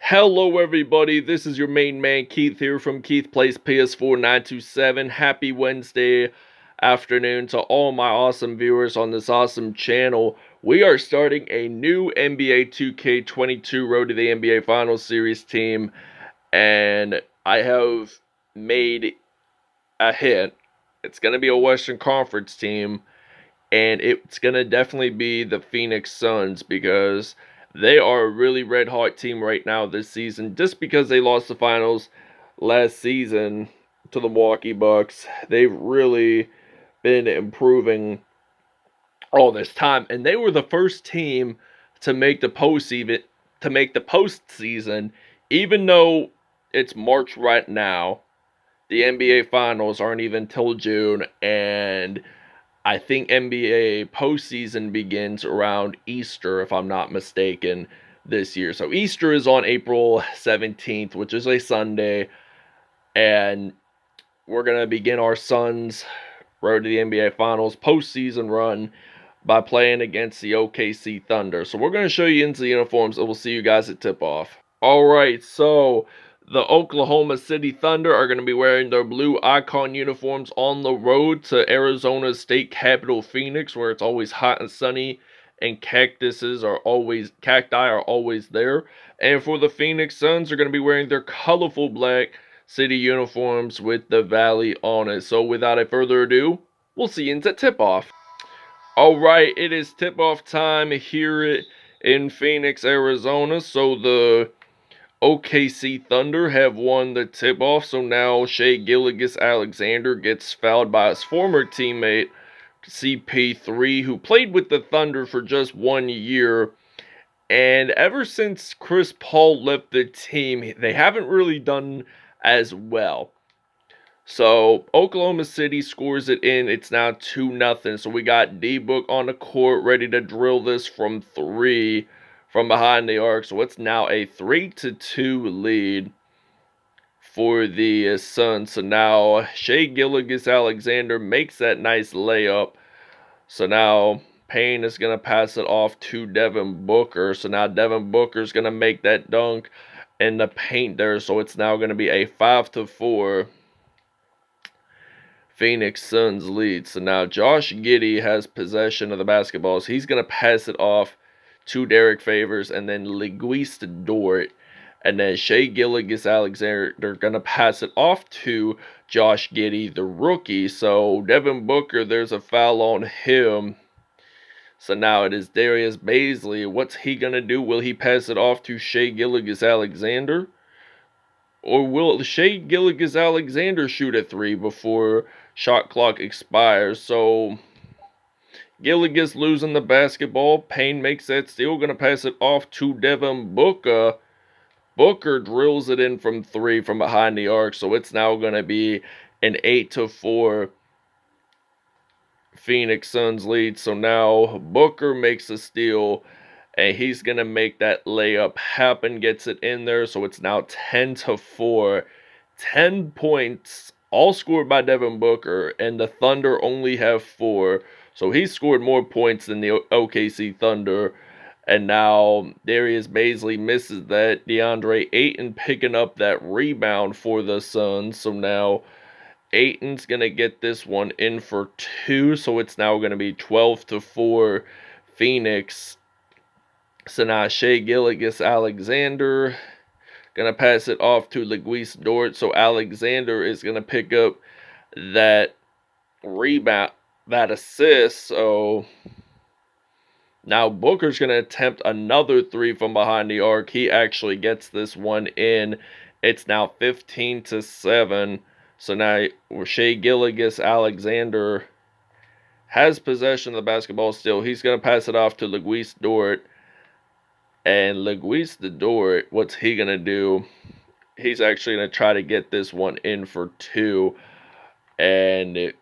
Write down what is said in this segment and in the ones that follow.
Hello everybody, this is your main man Keith here from Keith Plays PS4 927. Happy Wednesday afternoon to all my awesome viewers on this awesome channel. We are starting a new NBA 2K22 Road to the NBA Finals Series team, and I have made a hit. It's going to be a Western Conference team, and it's going to definitely be the Phoenix Suns because they are a really red hot team right now this season. Just because they lost the finals last season to the Milwaukee Bucks, they've really been improving all this time, and they were the first team to make the postseason, even though it's March right now. The NBA Finals aren't even till June, and I think NBA postseason begins around Easter, if I'm not mistaken, this year. So Easter is on April 17th, which is a Sunday, and we're going to begin our Suns' road to the NBA Finals postseason run by playing against the OKC Thunder. So we're going to show you into the uniforms, and we'll see you guys at tip-off. Alright, so the Oklahoma City Thunder are going to be wearing their blue icon uniforms on the road to Arizona's state capital, Phoenix, where it's always hot and sunny, and cacti are always there. And for the Phoenix Suns, they're going to be wearing their colorful black city uniforms with the valley on it. So without a further ado, we'll see you at tip-off. Alright, it is tip-off time here in Phoenix, Arizona. So the OKC Thunder have won the tip-off, so now Shai Gilgeous-Alexander gets fouled by his former teammate, CP3, who played with the Thunder for just 1 year. And ever since Chris Paul left the team, they haven't really done as well. So Oklahoma City scores it in. It's now 2-0. So we got DBook on the court ready to drill this from 3 from behind the arc. So it's now a 3-2 lead for the Suns. So now Shai Gilgeous-Alexander makes that nice layup. So now Payne is going to pass it off to Devin Booker. So now Devin Booker is going to make that dunk in the paint there. So it's now going to be a 5-4 Phoenix Suns lead. So now Josh Giddey has possession of the basketball. So he's going to pass it off to Derek Favors and then Luguis Dort. And then Shai Gilgeous-Alexander going to pass it off to Josh Giddey, the rookie. So Devin Booker, there's a foul on him. So now it is Darius Bazley. What's he going to do? Will he pass it off to Shai Gilgeous-Alexander? Or will Shai Gilgeous-Alexander shoot a 3 before shot clock expires? So Gilgeous losing the basketball. Payne makes that steal. Going to pass it off to Devin Booker. Booker drills it in from 3 from behind the arc. So it's now going to be an 8-4 Phoenix Suns lead. So now Booker makes a steal, and he's going to make that layup happen, gets it in there. So it's now 10-4. 10 points, all scored by Devin Booker, and the Thunder only have 4. So he scored more points than the OKC Thunder. And now Darius Bazley misses that. DeAndre Ayton picking up that rebound for the Suns. So now Ayton's going to get this one in for 2. So it's now going to be 12-4 Phoenix. So now Shai Gilgeous-Alexander going to pass it off to Luguis Dort. So Alexander is going to pick up that rebound, that assist. So now Booker's going to attempt another 3 from behind the arc. He actually gets this one in. It's now 15-7. So now Shai Gilgeous-Alexander has possession of the basketball still. He's going to pass it off to Luguis Dort. And Luguis Dort, what's he going to do? He's actually going to try to get this one in for 2. And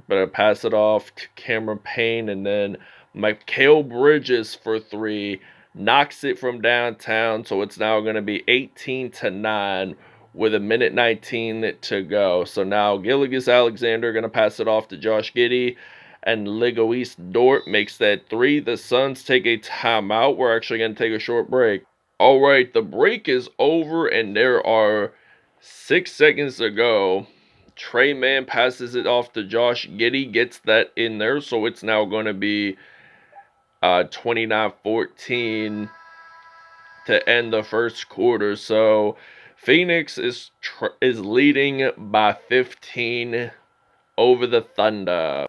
but I pass it off to Cameron Payne, and then Mikal Bridges for 3, knocks it from downtown. So it's now going to be 18-9 with 1:19 to go. So now Gilgeous-Alexander going to pass it off to Josh Giddey, and Luguis Dort makes that 3. The Suns take a timeout. We're actually going to take a short break. All right, the break is over, and there are 6 seconds to go. Trey Mann passes it off to Josh Giddey, gets that in there, so it's now going to be 29-14 to end the first quarter. So Phoenix is leading by 15 over the Thunder.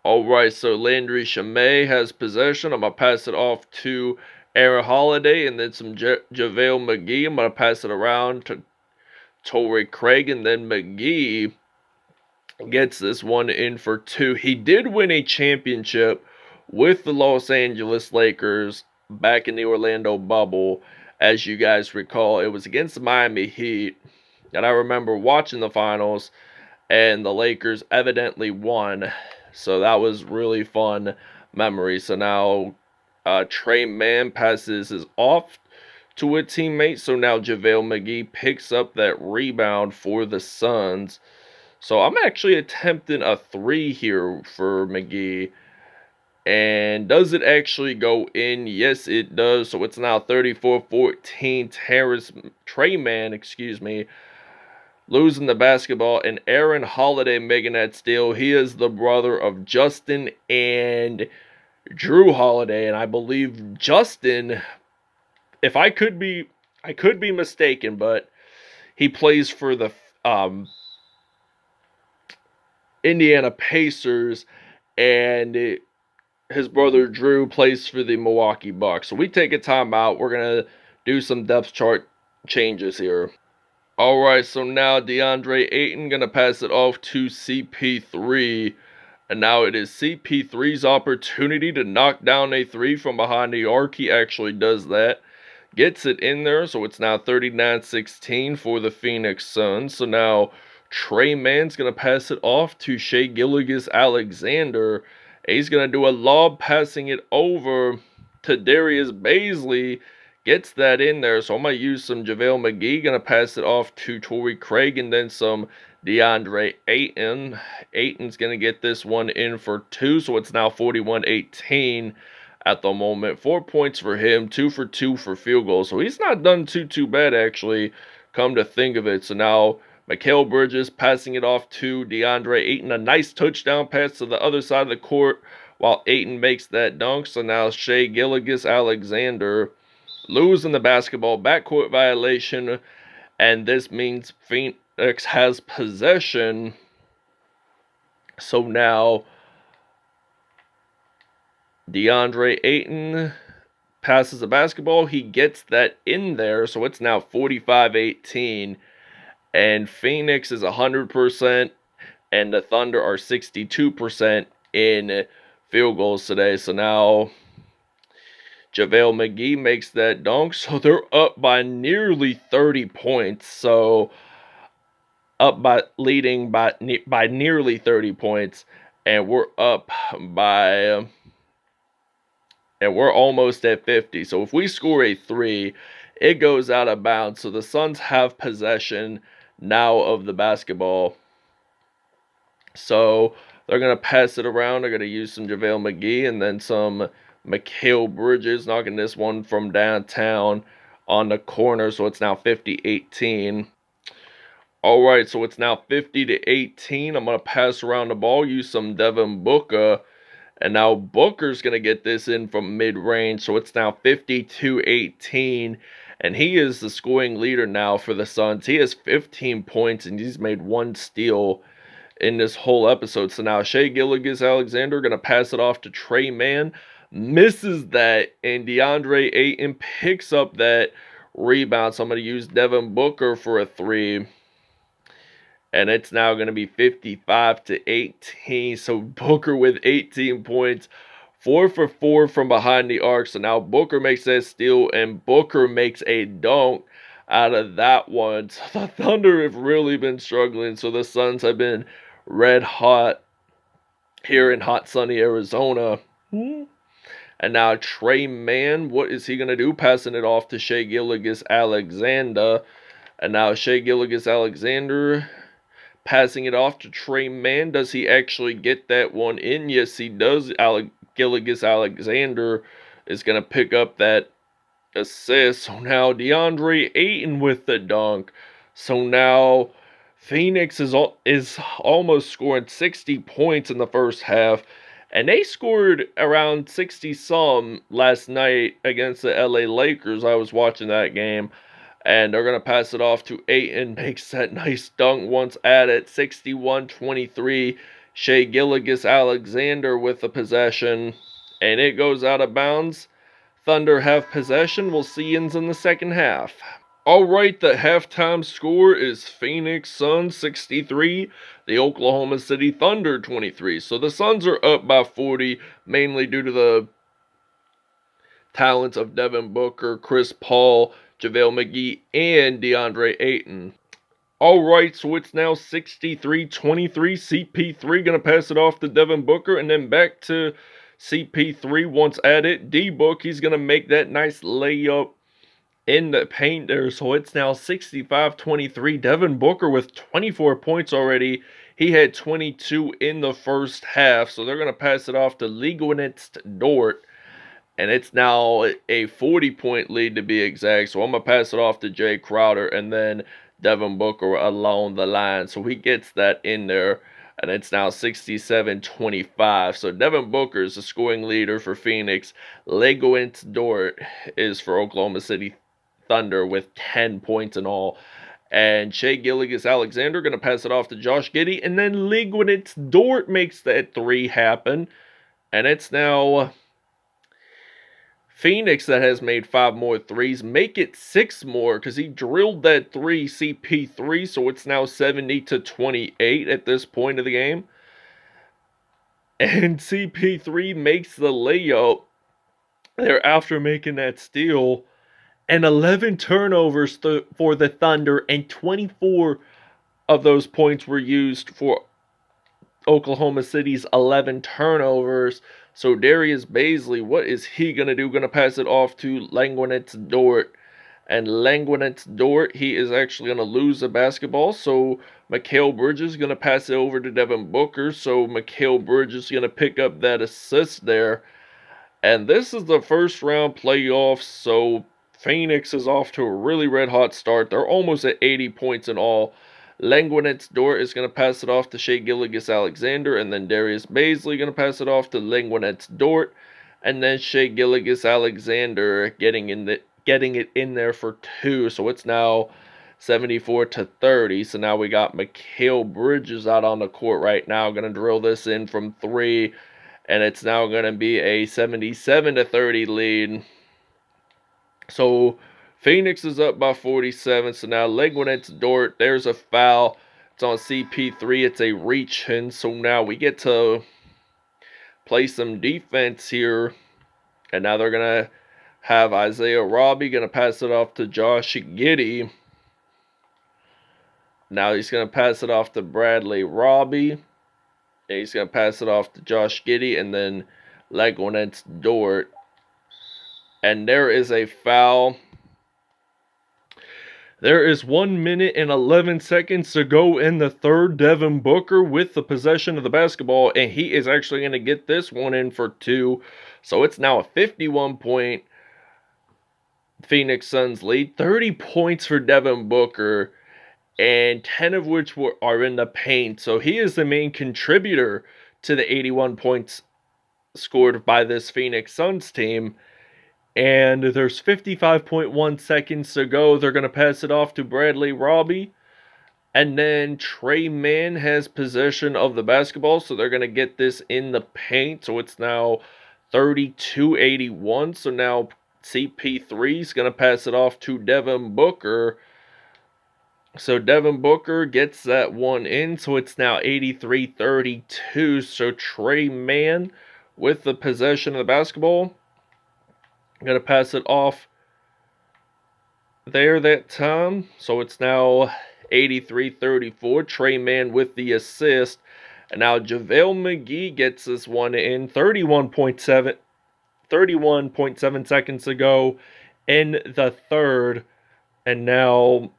All right, so Landry Shamet has possession. I'm going to pass it off to Aaron Holiday and then some JaVale McGee. I'm going to pass it around to Torrey Craig, and then McGee gets this one in for two. He did win a championship with the Los Angeles Lakers back in the Orlando bubble. As you guys recall, it was against the Miami Heat, and I remember watching the finals, and the Lakers evidently won. So that was really fun memory. So now Trey Mann passes his off to a teammate. So now JaVale McGee picks up that rebound for the Suns. So I'm actually attempting a three here for McGee. And does it actually go in? Yes, it does. So it's now 34-14. Trey Mann, losing the basketball, and Aaron Holiday making that steal. He is the brother of Justin and Drew Holiday, and I believe Justin, if I could be mistaken, but he plays for the Indiana Pacers, and his brother Drew plays for the Milwaukee Bucks. So we take a timeout. We're gonna do some depth chart changes here. Alright, so now DeAndre Ayton going to pass it off to CP3. And now it is CP3's opportunity to knock down a three from behind the arc. He actually does that. Gets it in there, so it's now 39-16 for the Phoenix Suns. So now Trey Mann's going to pass it off to Shai Gilgeous-Alexander. He's going to do a lob, passing it over to Darius Bazley. Gets that in there, so I'm going to use some JaVale McGee. Going to pass it off to Torrey Craig, and then some DeAndre Ayton. Ayton's going to get this one in for two, so it's now 41-18 at the moment. 4 points for him, 2 for 2 for field goals. So he's not done too bad, actually, come to think of it. So now Mikal Bridges passing it off to DeAndre Ayton. A nice touchdown pass to the other side of the court while Ayton makes that dunk. So now Shai Gilgeous-Alexander losing the basketball, backcourt violation, and this means Phoenix has possession. So now DeAndre Ayton passes the basketball. He gets that in there, so it's now 45-18, and Phoenix is 100%, and the Thunder are 62% in field goals today. So now JaVale McGee makes that dunk, so they're up by nearly 30 points. So leading by nearly 30 points, and we're up by and we're almost at 50. So if we score a three, it goes out of bounds. So the Suns have possession now of the basketball. So they're going to pass it around. They're going to use some JaVale McGee and then some Mikal Bridges, knocking this one from downtown on the corner. So it's now 50-18. All right, so it's now 50-18. I'm going to pass around the ball, use some Devin Booker. And now Booker's going to get this in from mid-range. So it's now 52-18. And he is the scoring leader now for the Suns. He has 15 points and he's made one steal in this whole episode. So now Shai Gilgeous-Alexander going to pass it off to Trey Mann. Misses that, and DeAndre Ayton picks up that rebound. So I'm going to use Devin Booker for a three. And it's now going to be 55-18. So Booker with 18 points. 4 for 4 from behind the arc. So now Booker makes that steal. And Booker makes a dunk out of that one. So the Thunder have really been struggling. So the Suns have been red hot here in hot sunny Arizona. And now Trey Mann, what is he going to do? Passing it off to Shai Gilgeous-Alexander. And now Shai Gilgeous-Alexander passing it off to Trey Mann. Does he actually get that one in? Yes, he does. Gilgeous-Alexander is going to pick up that assist. So now DeAndre Ayton with the dunk. So now Phoenix is almost scoring 60 points in the first half. And they scored around 60 some last night against the LA Lakers. I was watching that game. And they're going to pass it off to Ayton. Makes that nice dunk once at it. 61-23. Shai Gilgeous-Alexander with the possession. And it goes out of bounds. Thunder have possession. We'll see yins in the second half. Alright, the halftime score is Phoenix Suns 63, the Oklahoma City Thunder 23. So the Suns are up by 40, mainly due to the talents of Devin Booker, Chris Paul, JaVale McGee, and DeAndre Ayton. Alright, so it's now 63-23. CP3 going to pass it off to Devin Booker, and then back to CP3 once at it. DBook, he's going to make that nice layup in the paint there. So it's now 65-23. Devin Booker with 24 points already. He had 22 in the first half. So they're going to pass it off to Legonetz Dort. And it's now a 40-point lead to be exact. So I'm going to pass it off to Jay Crowder and then Devin Booker along the line. So he gets that in there. And it's now 67-25. So Devin Booker is the scoring leader for Phoenix. Legonetz Dort is for Oklahoma City Thunder with 10 points in all. And Shai Gilgeous-Alexander going to pass it off to Josh Giddey. And then Legonetz Dort makes that 3 happen. And it's now Phoenix that has made 5 more threes. Make it 6 more because he drilled that 3, CP3. So it's now 70-28 at this point of the game. And CP3 makes the layup there after making that steal. And 11 turnovers for the Thunder, and 24 of those points were used for Oklahoma City's 11 turnovers. So Darius Bazley, what is he going to do? Going to pass it off to Legonetz Dort. And Legonetz Dort, he is actually going to lose the basketball. So Mikal Bridges is going to pass it over to Devin Booker. So Mikal Bridges is going to pick up that assist there. And this is the first round playoffs, so Phoenix is off to a really red-hot start. They're almost at 80 points in all. Legonetz Dort is going to pass it off to Shai Gilgeous-Alexander, and then Darius Bazley going to pass it off to Legonetz Dort, and then Shai Gilgeous-Alexander getting it in there for 2. So it's now 74-30. So now we got Mikal Bridges out on the court right now, going to drill this in from 3, and it's now going to be a 77-30 lead. So Phoenix is up by 47. So now Legonetz Dort, there's a foul. It's on CP3. It's a reach in. So now we get to play some defense here. And now they're going to have Isaiah Roby going to pass it off to Josh Giddey. Now he's going to pass it off to Bradley Roby. And he's going to pass it off to Josh Giddey and then Legonetz Dort. And there is a foul. There is 1 minute and 11 seconds to go in the third. Devin Booker with the possession of the basketball, and he is actually going to get this one in for 2. So it's now a 51-point Phoenix Suns lead. 30 points for Devin Booker, and 10 of which are in the paint. So he is the main contributor to the 81 points scored by this Phoenix Suns team. And there's 55.1 seconds to go. They're going to pass it off to Bradley Roby. And then Trey Mann has possession of the basketball. So they're going to get this in the paint. So it's now 32-81. So now CP3 is going to pass it off to Devin Booker. So Devin Booker gets that one in. So it's now 83-32. So Trey Mann with the possession of the basketball. I'm going to pass it off there that time. So it's now 83-34. Trey Mann with the assist. And now JaVale McGee gets this one in. 31.7 seconds to go in the third. And now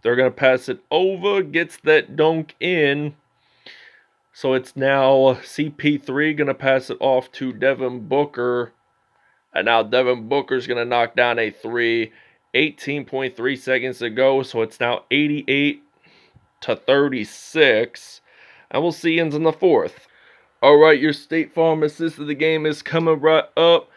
they're going to pass it over. Gets that dunk in. So it's now CP3 going to pass it off to Devin Booker. And now Devin Booker's going to knock down a three. 18.3 seconds to go, so it's now 88-36. And we'll see ends in the fourth. Alright, your State Farm assist of the game is coming right up.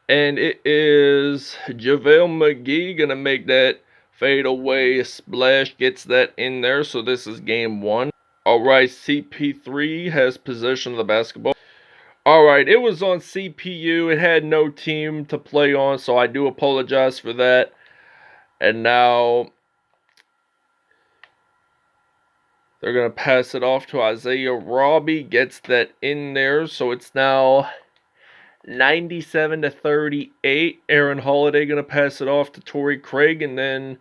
And it is JaVale McGee going to make that fadeaway splash. Gets that in there, so this is game one. Alright, CP3 has possession of the basketball. Alright, it was on CPU. It had no team to play on, so I do apologize for that. And now they're going to pass it off to Isaiah Robbie. Gets that in there, so it's now 97-38. Aaron Holiday going to pass it off to Torrey Craig, and then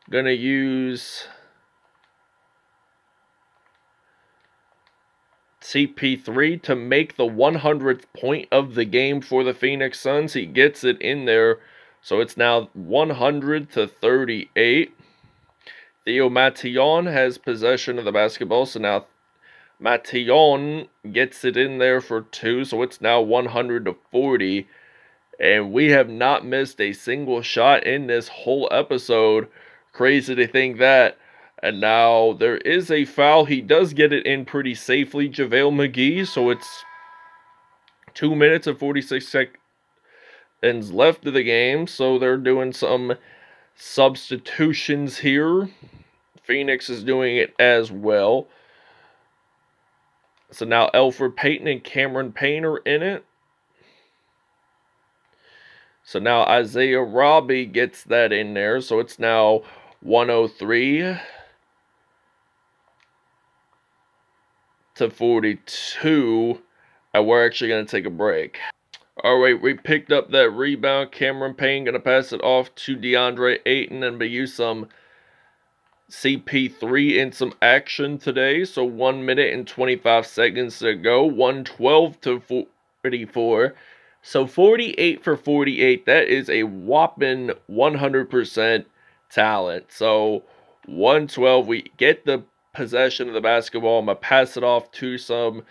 going to use CP3 to make the 100th point of the game for the Phoenix Suns. He gets it in there, so it's now 100-38. Theo Matillon has possession of the basketball, so now Matillon gets it in there for two, so it's now 100-40. And we have not missed a single shot in this whole episode. Crazy to think that. And now there is a foul. He does get it in pretty safely, JaVale McGee. So it's 2 minutes and 46 seconds left of the game. So they're doing some substitutions here. Phoenix is doing it as well. So now Elfrid Payton and Cameron Payne are in it. So now Isaiah Robbie gets that in there. So it's now 103-42. And we're actually going to take a break. Alright, we picked up that rebound. Cameron Payne going to pass it off to DeAndre Ayton and use some CP3 in some action today. So 1 minute and 25 seconds to go. 112-44. So 48 for 48. That is a whopping 100% talent. So 112. We get the possession of the basketball. I'm going to pass it off to some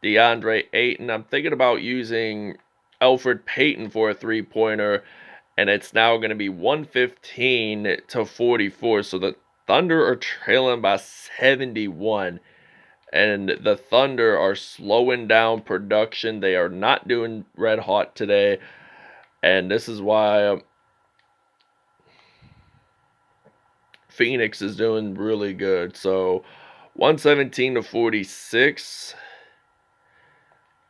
DeAndre Ayton. I'm thinking about using Elfrid Payton for a three-pointer. And it's now going to be 115-44. So the Thunder are trailing by 71. And the Thunder are slowing down production. They are not doing red hot today. And this is why Phoenix is doing really good. So 117-46.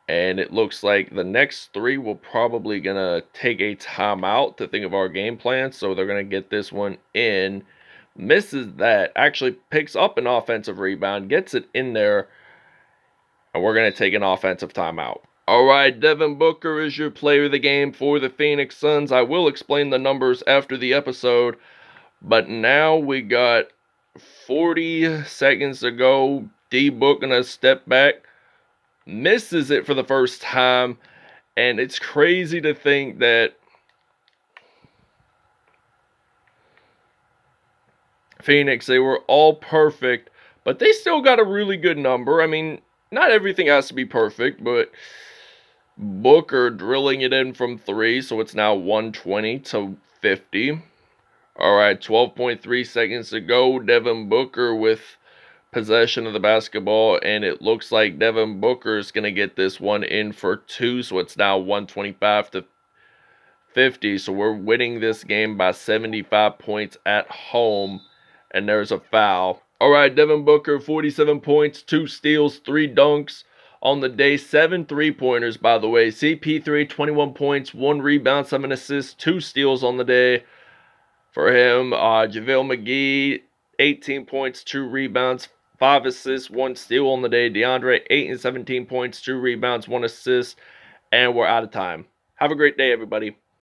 And it looks like the next three will probably going to take a timeout to think of our game plan. So they're going to get this one in. Misses that. Actually picks up an offensive rebound. Gets it in there. And we're going to take an offensive timeout. Alright, Devin Booker is your player of the game for the Phoenix Suns. I will explain the numbers after the episode. But now we got 40 seconds to go. DBook going to step back. Misses it for the first time. And it's crazy to think that Phoenix, they were all perfect, but they still got a really good number. I mean, not everything has to be perfect, but Booker drilling it in from three, so it's now 120-50. Alright, 12.3 seconds to go. Devin Booker with possession of the basketball, and it looks like Devin Booker is going to get this one in for two, so it's now 125-50. So we're winning this game by 75 points at home. And there's a foul. Alright, Devin Booker, 47 points, 2 steals, 3 dunks on the day. 7 3-pointers, by the way. CP3, 21 points, 1 rebound, 7 assists, 2 steals on the day for him. JaVale McGee, 18 points, 2 rebounds, 5 assists, 1 steal on the day. DeAndre Ayton, 17 points, 2 rebounds, 1 assist. And we're out of time. Have a great day, everybody.